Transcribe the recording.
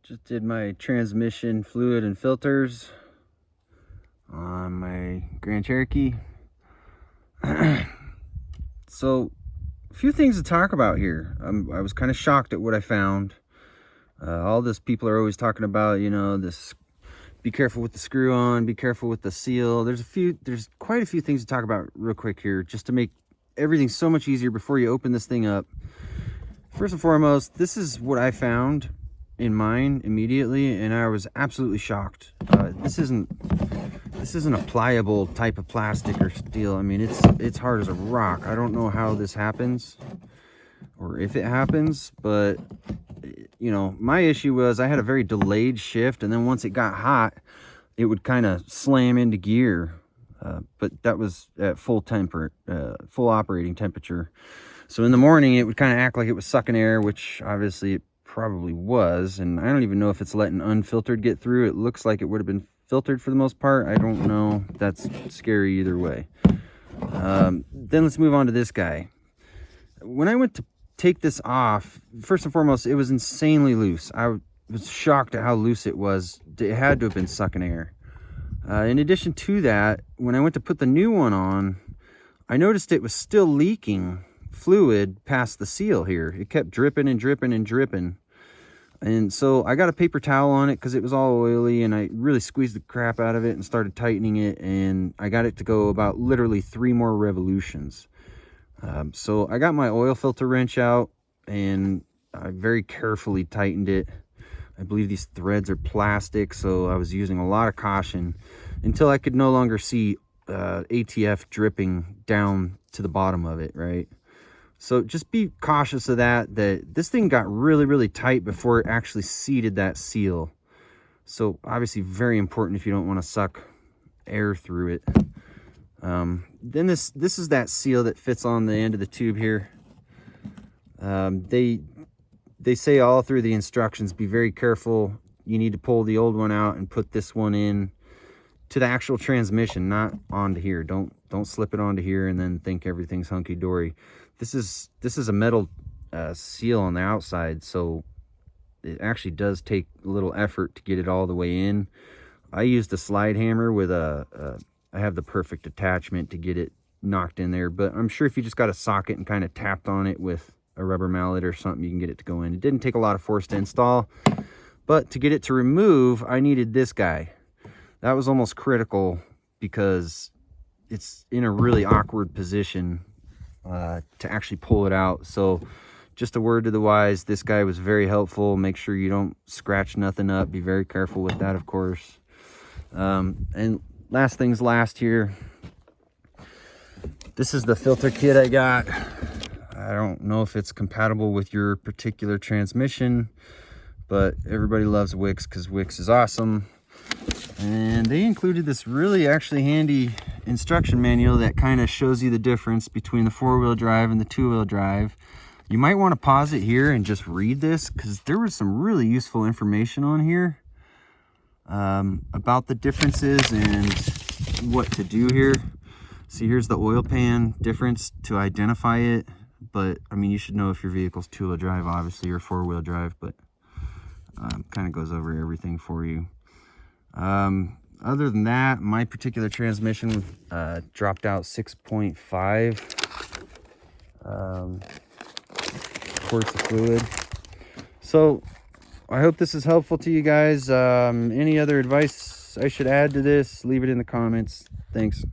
Just did my transmission fluid and filters on my Grand Cherokee. So, a few things to talk about here. I was kind of shocked at what I found. All this people are always talking about, you know, this, be careful with the screw on, be careful with the seal. There's quite a few things to talk about real quick here, just to make everything so much easier before you open this thing up. First and foremost, this is what I found in mine immediately, and I was absolutely shocked. This isn't a pliable type of plastic or steel. I mean, it's hard as a rock. I don't know how this happens or if it happens, but you know, my issue was I had a very delayed shift, and then once it got hot, it would kind of slam into gear. But that was at full operating temperature. So in the morning, it would kind of act like it was sucking air, which obviously it probably was. And I don't even know if it's letting unfiltered get through. It looks like it would have been filtered for the most part. I don't know. That's scary either way. Then let's move on to this guy. When I went to take this off, first and foremost, it was insanely loose. I was shocked at how loose it was. It had to have been sucking air. In addition to that, when I went to put the new one on, I noticed it was still leaking fluid past the seal here. It kept dripping and dripping and dripping. And so I got a paper towel on it because it was all oily, and I really squeezed the crap out of it and started tightening it, and I got it to go about literally 3 more revolutions. So I got my oil filter wrench out, and I very carefully tightened it. I believe these threads are plastic, so I was using a lot of caution until I could no longer see ATF dripping down to the bottom of it, right? So just be cautious of that this thing got really, really tight before it actually seated that seal. So obviously very important if you don't want to suck air through it. Then this is that seal that fits on the end of the tube here. They say all through the instructions, be very careful. You need to pull the old one out and put this one in to the actual transmission, not onto here. Don't slip it onto here and then think everything's hunky-dory. This is a metal seal on the outside, so it actually does take a little effort to get it all the way in. I used a slide hammer with I have the perfect attachment to get it knocked in there, but I'm sure if you just got a socket and kind of tapped on it with a rubber mallet or something, you can get it to go in. It didn't take a lot of force to install, but to get it to remove, I needed this guy. That was almost critical because it's in a really awkward position to actually pull it out. So just a word to the wise, this guy was very helpful. Make sure you don't scratch nothing up. Be very careful with that, of course. And last things last here, this is the filter kit I got. I don't know if it's compatible with your particular transmission, but everybody loves Wix because Wix is awesome. And they included this really actually handy instruction manual that kind of shows you the difference between the 4-wheel drive and the 2-wheel drive. You might want to pause it here and just read this, because there was some really useful information on here about the differences and what to do here. See, here's the oil pan difference to identify it. But I mean, you should know if your vehicle's 2-wheel drive, obviously, or 4-wheel drive, but kind of goes over everything for you. Other than that, my particular transmission dropped out 6.5 quarts of fluid. So I hope this is helpful to you guys. Any other advice I should add to this, leave it in the comments. Thanks.